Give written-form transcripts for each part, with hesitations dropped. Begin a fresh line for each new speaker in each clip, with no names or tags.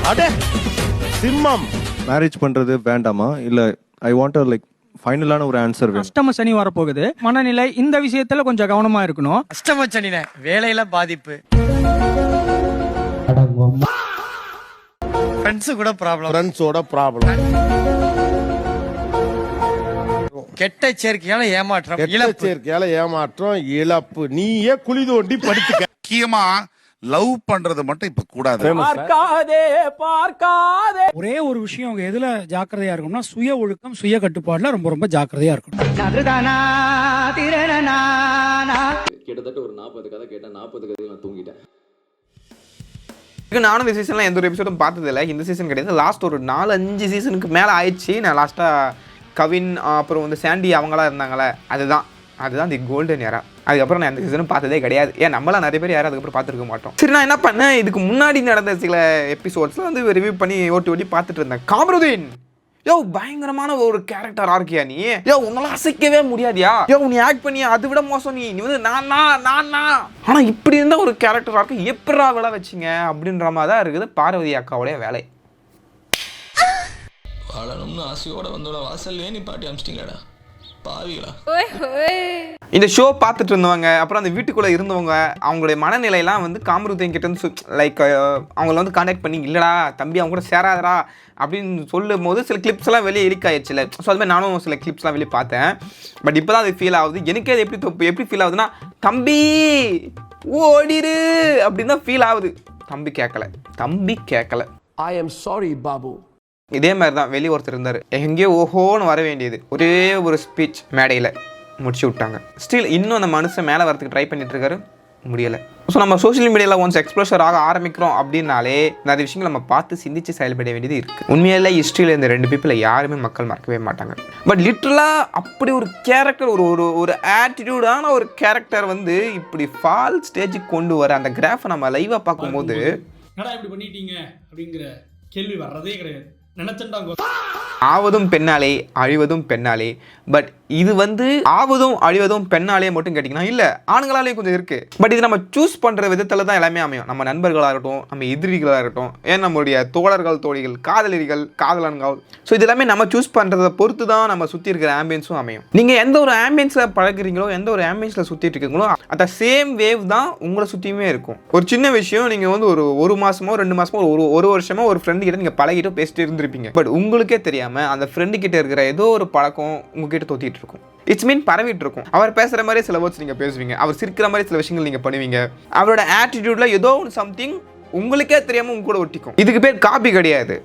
அடே சிம்மம்.
மேரேஜ் பண்றது வேண்டாமா இல்ல ஐ வாண்ட் லைக் ஃபைனலான ஒரு ஆன்சர் வேணும்.
அஷ்டம சனி வரப்போகுது. மனநிலை இந்த விஷயத்துல கொஞ்சம் கவனமா இருக்கணும்.
அஷ்டம சனினே வேலையில பாதிப்பு, ஃப்ரெண்ட்ஸோட ப்ராப்ளம், கெட்ட சேர்க்கையால ஏமாற்றம், இழப்பு. நீயே குழி தோண்டி படிச்சுக்க.
முக்கியமா லவ் பண்றது மட்டும் இப்ப கூடாது.
பார்க்காதே. ஒரே ஒரு விஷயம், அவங்க எதுல ஜாக்கிரதையா இருக்கணும்னா சுய ஒழுக்கம், சுய கட்டுப்பாடுல ரொம்ப ரொம்ப ஜாக்கிரதையா இருக்கணும்.
கிட்டத்தட்ட ஒரு 40 கதை கேட்டேன். 40 கதைகள் நான் தூங்கிட்டேன்.
நானும் இந்த சீசன்ல எந்த ஒரு எபிசோடும் பார்த்தது இல்லை. இந்த சீசன் கிடையாது, லாஸ்ட் ஒரு 4-5 சீசனுக்கு மேலே ஆயிடுச்சு. நான் லாஸ்டா கவின் அப்புறம் வந்து சாண்டி அவங்களா இருந்தாங்களே, அதுதான் தி கோல்டன் ஏரா. அதுக்கப்புறம் நான் எந்த சீசனும் பார்த்ததே கிடையாது. ஏன் நம்மளாம் நிறைய பேர் யாரும் அதுக்கப்புறம் பார்த்துருக்க மாட்டோம். சரி, நான் என்ன பண்ணேன், இதுக்கு முன்னாடி நடந்த சில எபிசோட்ஸ்ல வந்து ரிவ்யூ பண்ணி ஓட்டி பார்த்துட்டு இருந்தேன். காமருதீன் யோ பயங்கரமான ஒரு கேரக்டரா இருக்கியா நீ? யோ உன்னால அசைக்கவே முடியாதியா? யோ நீ ஆக்ட் பண்ணியா அதை விட மோசம். நீ வந்து நான் ஆனா இப்படி இருந்தா ஒரு கேரக்டரா இருக்கு, எப்படா விளை வச்சிங்க அப்படின்ற மாதிரி தான் இருக்குது பார்வதி அக்காவுடைய வேலை.
வாழணும்னு ஆசையோட வந்தோட வாசல்லே நீ பாட்டி அமிச்சிட்டீங்கடா பாவிகளா.
இந்த ஷோ பார்த்துட்டு இருந்தவங்க, அப்புறம் அந்த வீட்டுக்குள்ளே இருந்தவங்க, அவங்களுடைய மனநிலையெல்லாம் வந்து காமருதீன் கிட்ட இருந்து லைக் அவங்கள வந்து கான்டாக்ட் பண்ணி, இல்லைடா தம்பி அவங்க கூட சேராதரா அப்படின்னு சொல்லும் போது சில கிளிப்ஸ் எல்லாம் வெளியே எரிக் ஆயிடுச்சுல. ஸோ அது மாதிரி நானும் சில கிளிப்ஸ்லாம் வெளியே பார்த்தேன். பட் இப்போ தான் அது ஃபீல் ஆகுது. எனக்கே அது எப்படி ஃபீல் ஆகுதுன்னா, தம்பி ஓடிரு அப்படின்னு தான் ஃபீல் ஆகுது. தம்பி கேட்கல.
I am sorry Babu.
இதே மாதிரி தான் வெளியே ஒருத்தர் இருந்தார், எங்கேயோ ஓஹோன்னு வர வேண்டியது, ஒரே ஒரு ஸ்பீச் மேடையில் முடிச்சு விட்டாங்க. ஸ்டில் இன்னும் அந்த மனுஷன் மேலே வரதுக்கு ட்ரை பண்ணிட்டு இருக்காரு, முடியலை. ஸோ நம்ம சோஷியல் மீடியாவில் ஒன்ஸ் எக்ஸ்ப்ளோஷர் ஆக ஆரம்பிக்கிறோம் அப்படின்னாலே நிறைய விஷயங்கள் நம்ம பார்த்து சிந்திச்சு செயல்பட வேண்டியது இருக்குது. உண்மையில ஹிஸ்ட்ரியில் இந்த 2 பீப்புளை யாருமே மக்கள் மறக்கவே மாட்டாங்க. பட் லிட்டரலாக அப்படி ஒரு கேரக்டர், ஒரு ஆட்டிடியூடான ஒரு கேரக்டர் வந்து இப்படி ஃபால் ஸ்டேஜுக்கு கொண்டு வர அந்த கிராஃபை நம்ம லைவாக பார்க்கும்போது
என்னடா இப்படி பண்ணிட்டீங்க அப்படிங்கிற கேள்வி வர்றதே கிடையாது.
ஆவதும் பெண்ணாலே அழிவதும் பெண்ணாலே. பட் இது வந்து ஆவதும் அழிவதும் பெண்ணாலே மட்டும் கேட்டிங்கன்னா இல்லை, ஆண்களாலேயும் கொஞ்சம் இருக்குது. பட் இது நம்ம சூஸ் பண்ணுற விதத்தில் தான் எல்லாமே அமையும். நம்ம நண்பர்களாக இருக்கட்டும், நம்ம எதிரிகளாக இருக்கட்டும், ஏன் நம்மளுடைய தோழர்கள், தோழிகள், காதலர்கள், காதலன்கள். ஸோ இது எல்லாமே நம்ம சூஸ் பண்ணுறதை பொறுத்து தான் நம்ம சுற்றி இருக்கிற ஆம்பியன்ஸும் அமையும். நீங்கள் எந்த ஒரு ஆம்பியன்ஸில் பழகுறீங்களோ, எந்த ஒரு ஆம்பியன்ஸில் சுற்றிட்டு இருக்கீங்களோ, அந்த சேம் வேவ் தான் உங்களை சுற்றியுமே இருக்கும். ஒரு சின்ன விஷயம், நீங்கள் வந்து ஒரு மாதமோ 2 மாதமோ ஒரு வருஷமோ ஒரு ஃப்ரெண்டு கிட்ட நீங்கள் பழகிட்டு பேசிட்டு இருந்திருப்பீங்க. பட் உங்களுக்கே தெரியாமல் அந்த ஃப்ரெண்டு கிட்ட இருக்கிற ஏதோ ஒரு பழக்கம் உங்ககிட்ட தொத்திட்டு இருக்கும். இட்ஸ் மீன் பரவிட்டு இருக்கும். அவர் பேசுகிற மாதிரி சில வேர்ட்ஸ் நீங்கள் பேசுவீங்க, அவர் சிரிக்கிற மாதிரி சில விஷயங்கள் நீங்கள் பண்ணுவீங்க. அவரோட ஆட்டிடியூட்ல ஏதோ சம்திங் உங்களுக்கே தெரியாமல் உங்க கூட ஒட்டிக்கும். இதுக்கு பேர் காப்பி கிடையாது.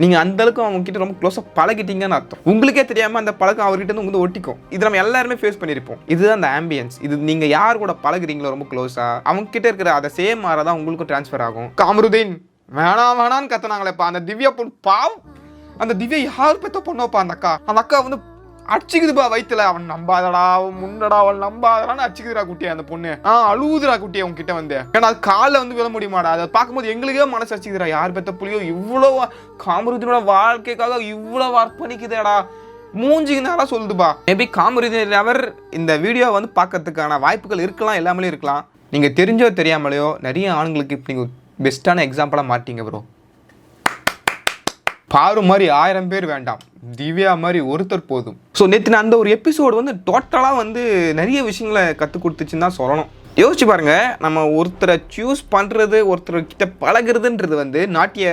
நீங்கள் அந்த அளவுக்கு அவங்க கிட்ட ரொம்ப க்ளோஸாக பழகிட்டீங்கன்னு அர்த்தம். உங்களுக்கே தெரியாமல் அந்த பழக்கம் அவர்கிட்ட இருந்து உங்களுக்கு ஒட்டிக்கும். இது நம்ம எல்லாருமே ஃபேஸ் பண்ணியிருப்போம். இதுதான் அந்த ஆம்பியன்ஸ். இது நீங்கள் யார் கூட பழகுறீங்களோ ரொம்ப க்ளோஸாக, அவங்க கிட்ட இருக்கிற அதை சேம் மாற தான் உங்களுக்கும் ட்ரான்ஸ்ஃபர் ஆகும். காமருதீன் வேணான்னு கத்துனாங்களேப்பா அந்த திவ்யா பொண்ணு. பாவம், அந்த திவ்யா யார் பெத்த பொண்ணோப்பா அந்த அக்கா வந்து அடிச்சுக்குதுப்பா வயிற்றுல. அவன் நம்பாதடா, அவன் முன்னடா, அவன் நம்பாதடான்னு அடிச்சுக்குதுடா குட்டியா அந்த பொண்ணு. அழுவுதுடா குட்டியா அவங்க கிட்ட வந்து. ஏன்னா அது காலில் வந்து விழ முடியுமாடா. அதை பார்க்கும்போது எங்களுக்கே மனசு அடிச்சுக்குதுடா. யார் பெத்த புள்ளியோ இவ்வளோ காமருதீனோட வாழ்க்கைக்காக இவ்வளோ அர்ப்பணிக்குதுடா, மூஞ்சிக்கு நேரம் சொல்லுதுப்பா. மேபி காமருதீன் அவர் இந்த வீடியோ வந்து பார்க்கறதுக்கான வாய்ப்புகள் இருக்கலாம், எல்லாமே இருக்கலாம். நீங்கள் தெரிஞ்சோ தெரியாமலையோ நிறைய ஆண்களுக்கு இப்போ நீங்கள் பெஸ்ட்டான எக்ஸாம்பிளாக மாட்டீங்க ப்ரோ. பாரு மாதிரி 1000 பேர் வேண்டாம், திவ்யா மாதிரி ஒருத்தர் போதும். ஸோ நேற்று அந்த ஒரு எபிசோடு வந்து டோட்டலாக வந்து நிறைய விஷயங்களை கற்றுக் கொடுத்துச்சுன்னு தான் சொல்லணும். யோசிச்சு பாருங்க, நம்ம ஒருத்தரை சூஸ் பண்ணுறது, ஒருத்தர்கிட்ட பழகிறதுன்றது வந்து நாட்டிய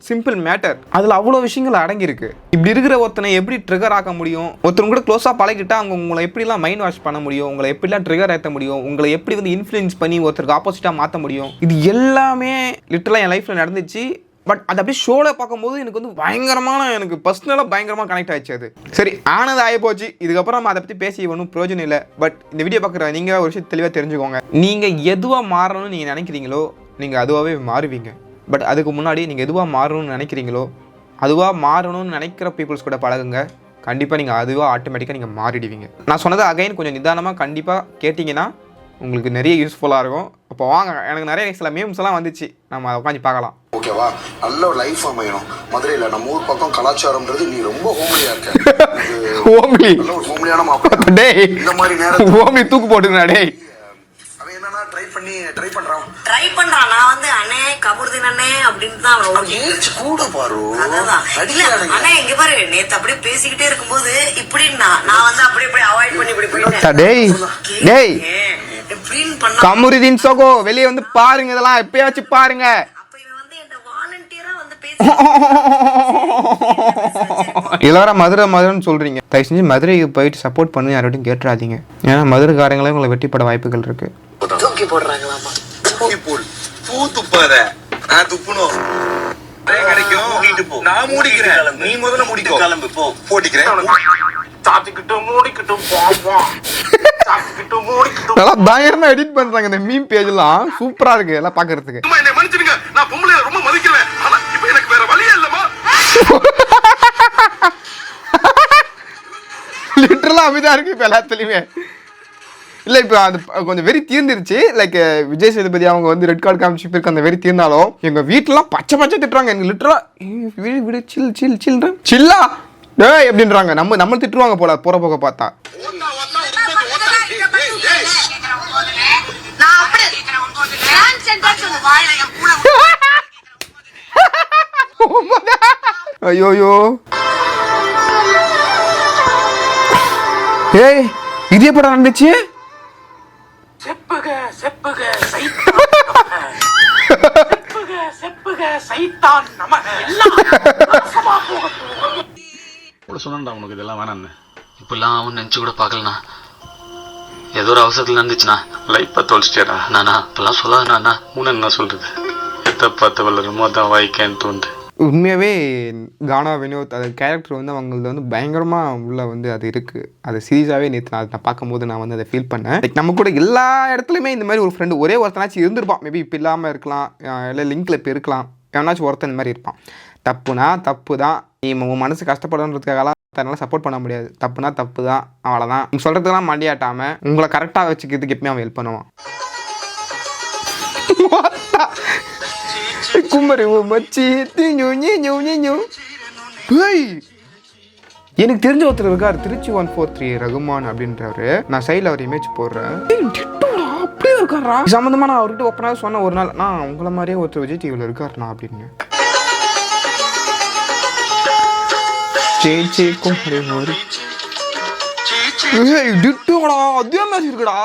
சிம்பிள் மேட்டர். அதில் அவ்வளோ விஷயங்கள் அடங்கியிருக்கு. இப்படி இருக்கிற ஒருத்தனை எப்படி ட்ரிகர் ஆக்க முடியும், ஒருத்தர் கூட க்ளோஸாக பழகிட்டா அவங்க உங்களை எப்படிலாம் மைண்ட் வாஷ் பண்ண முடியும், உங்களை எப்படிலாம் ட்ரிகர் ஏற்ற முடியும், உங்களை எப்படி வந்து இன்ஃப்ளூயன்ஸ் பண்ணி ஒருத்தருக்கு ஆப்போசிட்டாக மாற்ற முடியும், இது எல்லாமே லிட்டரலாக என் லைஃப்பில் நடந்துச்சு. பட் அது அப்படியே ஷோவில் பார்க்கும்போது எனக்கு வந்து எனக்கு பர்சனலாக பயங்கரமாக கனெக்ட் ஆயிடுச்சு. அது சரி ஆனது ஆகிப்போச்சு. இதுக்கப்புறம் நம்ம அதை பற்றி பேசி ஒன்றும் பிரயோஜனம் இல்லை. பட் இந்த வீடியோ பார்க்குற நீங்கள் ஒரு விஷயம் தெளிவாக தெரிஞ்சுக்கோங்க. நீங்கள் எதுவாக மாறணும்னு நீங்கள் நினைக்கிறீங்களோ நீங்கள் அதுவாகவே மாறுவீங்க. பட் அதுக்கு முன்னாடி நீங்கள் எதுவாக மாறணும்னு நினைக்கிறீங்களோ, அதுவாக மாறணும்னு நினைக்கிற பீப்புள்ஸ் கூட பழகுங்க. கண்டிப்பாக நீங்கள் அதுவாக ஆட்டோமேட்டிக்காக நீங்கள் மாறிடுவீங்க. நான் சொன்னது அகைன் கொஞ்சம் நிதானமாக கண்டிப்பாக கேட்டிங்கன்னா உங்களுக்கு நிறைய யூஸ்ஃபுல்லாக இருக்கும். அப்போ வாங்க, எனக்கு நிறைய சில மீம்ஸ் எல்லாம் வந்துச்சு, நம்ம அதை உட்காந்து பார்க்கலாம்.
ஓகேவா, நல்ல ஒரு லைஃப் அமையணும். மதுரையில் நம்ம ஊர் பக்கம் கலாச்சாரம்ன்றது நீ ரொம்ப ஹோம்லியா இருக்க.
ஹோம்லி
நல்ல ஒரு ஹோம்லியான மாப்பிள்ளை.
டேய்
இந்த மாதிரி நேரம்
ஹோம்லி தூக்கு போட்டுங்கடா டேய்.
அவன் என்னன்னா ட்ரை பண்ணி பண்ணி ட்ரை பண்றான்
நான் வந்து அண்ணே கபூர்தீன் அண்ணே அப்படின்னு தான்
ஏஜ் கூட பாரு
அண்ணே இங்க பாரு நேத்து அப்படியே பேசிக்கிட்டே இருக்கும்போது இப்படி நான் வந்து அப்படியே அவாய்ட் பண்ணி இப்படி போயிட்டேன்
டேய் டேய்
எப்படின்னு பண்ண
கமருதீன் சோகோ வெளியே வந்து பாருங்க, இதெல்லாம் எப்பயாச்சும் பாருங்க.
அப்ப இவன் வந்து என்ன வாலண்டியரா வந்து பேசி
எல்லாரும் மதுரைன்னு சொல்றீங்க. தயவு செஞ்சு மதுரைக்கு போயிட்டு சப்போர்ட் பண்ணி யார்கிட்டையும் கேட்டுறாதீங்க. ஏன்னா மதுரைக்காரங்களே உங்களை வெட்டிப்பட வாய்ப்புகள் இருக்கு.
தூக்கி போடுறாங்களாமா.
தூக்கி போடு. பூ துப்பாத. நான் துப்புணும். கிடைக்கும். மூடிட்டு போ. நான் மூடிக்கிறேன். நீ முதல்ல மூடிக்கோ. கிளம்பு போ. போடிக்கிறேன். சாத்திக்கிட்டு மூடிக்கிட்டு போ. சாத்திக்கிட்டு மூடிக்கிட்டு.
நல்லா பயங்கரமா எடிட் பண்றாங்க இந்த மீம் பேஜ்லாம். சூப்பரா இருக்கு எல்லாம் பாக்குறதுக்கு.
அம்மா என்னை மன்னிச்சிடுங்க. நான் பொம்பளைய ரொம்ப மதிக்கிறேன். ஆனா இப்போ எனக்கு வேற வழியே இல்லம்மா.
லிட்டரலா அப்படிதான் இருக்கு இப்ப எல்லாத்துலயுமே. இல்ல இப்ப அது கொஞ்சம் வெறி தீர்ந்துருச்சு. லைக் விஜய் சேதுபதி அவங்க வந்து ரெட் கார்டு காமிச்சு போயிருக்க அந்த வெறி தீர்ந்தாலும் எங்க வீட்டுலாம் பச்சை திட்டுறாங்க. எனக்கு லிட்டரலா விடு சில்லா டேய் எப்படின்றாங்க. நம்ம திட்டுவாங்க போல போற போக பார்த்தா. ஐயோயோ ஏய் இது எப்படா நடந்துச்சு?
சொன்னா உனக்கு இதெல்லாம் வேணான்னு இப்பெல்லாம் அவன் நினைச்சு கூட பாக்கலண்ணா. ஏதோ ஒரு அவசரத்துல நடந்துச்சுண்ணா. லைஃப்பை தொலைச்சிட்டேடா நானா. இப்பெல்லாம் சொல்லாதண்ணா. முன்ன என்ன சொல்றது, எத்த பார்த்து வளருமோ அதான் வாய்க்கேன்னு தோணுது.
உண்மையாகவே கானா வினோத் அது கேரக்டர் வந்து அவங்களது வந்து பயங்கரமாக உள்ள வந்து அது இருக்குது. அது சீரியஸாகவே நேற்று நான் பார்க்கும்போது நான் வந்து அதை ஃபீல் பண்ணேன். லைக் நம்ம கூட எல்லா இடத்துலையுமே இந்த மாதிரி ஒரு ஃப்ரெண்டு ஒரே ஒருத்தனாச்சும் இருந்திருப்பான். மேபி இப்போ இல்லாமல் இருக்கலாம், இல்லை லிங்க்கில் இப்போ இருக்கலாம். எவனாச்சும் ஒருத்தன் இந்த மாதிரி இருப்பான். தப்புனா தப்பு தான். நீ உன் மனசு கஷ்டப்படுறதுக்காகலாம் தன்னால் சப்போர்ட் பண்ண முடியாது. தப்புனா தப்பு தான், அவ்வளோதான். நீங்கள் சொல்கிறதுக்கெல்லாம் மண்டியாட்டாமல் உங்களை கரெக்டாக வச்சுக்கிறதுக்கு எப்பயுமே அவன் ஹெல்ப் பண்ணுவான். குமரி மச்சி எனக்கு தெரிஞ்ச ஒருத்தர் இருக்கார், திருச்சி 143 ரகுமான் அப்படின்றவரு. நான் சைடில் அவர் இமேஜ் போடுறேன். அப்படியே இருக்காரா சம்மந்தமா நான் அவர்கிட்ட ஓப்பனாக சொன்ன ஒரு நாள், நான் உங்களை மாதிரியே ஒருத்தர் விஜய் டிவியில் இருக்காருண்ணா அப்படின்னு. அதே மாதிரி இருக்குடா.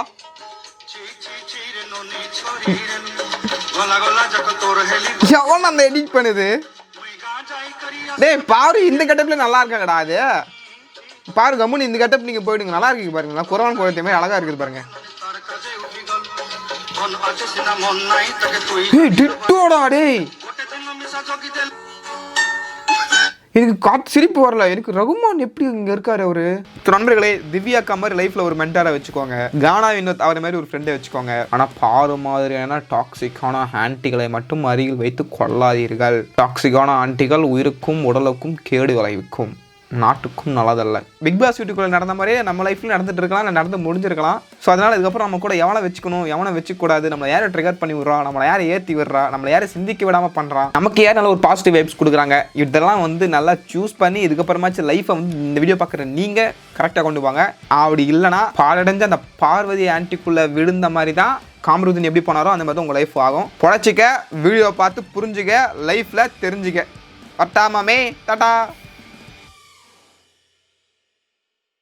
எவன் அந்த எடிட் பண்ணுது? டேய் பாரு இந்த கெட்டப்ல நல்லா இருக்காங்கடா. அது பாரு கம்முன்னு இந்த கெட்டப் நீங்க போயிடுங்க, நல்லா இருக்கு பாருங்க. குரவன் குழந்தை மாதிரி அழகா இருக்குது பாருங்க. டேய் எனக்கு காத்து சிரிப்பு வரல. எனக்கு ரகுமான் எப்படி இங்க இருக்காரு அவரு. நண்பர்களே, திவ்யா கமர் லைஃப்ல ஒரு மென்டாரை வச்சுக்கோங்க. கானா வினோத் அவர் மாதிரி ஒரு ஃப்ரெண்டை வச்சுக்கோங்க. ஆனா பாரு மாதிரியான டாக்ஸிக்கான ஆன்டிகளை மட்டும் அருகில் வைத்து கொள்ளாதீர்கள். டாக்ஸிக்கான ஆன்டிகள் உயிருக்கும் உடலுக்கும் கேடு விளைவிக்கும், நாட்டுக்கும் நல்லதல்ல. பிக் பாஸ் வீட்டுக்குள்ள நடந்த மாதிரியே நம்ம லைஃப்ல நடந்துட்டு இருக்கலாம், இல்லை நடந்து முடிஞ்சிருக்கலாம். ஸோ அதனால இதுக்கப்புறம் நம்ம கூட எவனை வச்சுக்கணும் எவனை வச்சுக்கூடாது, நம்மளை யாரை ட்ரிகர் பண்ணி விடுறா, நம்மளை யாரை ஏற்றி விடுறா, நம்மளை யாரை சிந்திக்க விடாமல் பண்ணுறான், நமக்கு யார் நல்ல ஒரு பாசிட்டிவ் வைப்ஸ் கொடுக்குறாங்க, இதெல்லாம் வந்து நல்லா சூஸ் பண்ணி இதுக்கப்புறமாச்சு லைஃப்பை வந்து இந்த வீடியோ பார்க்குற நீங்கள் கரெக்டாக கொண்டு போங்க. அப்படி இல்லைனா பாலடைஞ்ச அந்த பார்வதி ஆன்டிக்குள்ளே விழுந்த மாதிரி தான் காமருதீன் எப்படி போனாரோ அந்த மாதிரி தான் உங்கள் லைஃப் ஆகும். பொழைச்சிக்க, வீடியோ பார்த்து புரிஞ்சுக்க, லைஃப்பில் தெரிஞ்சுக்க. பட்டாமே டாடா.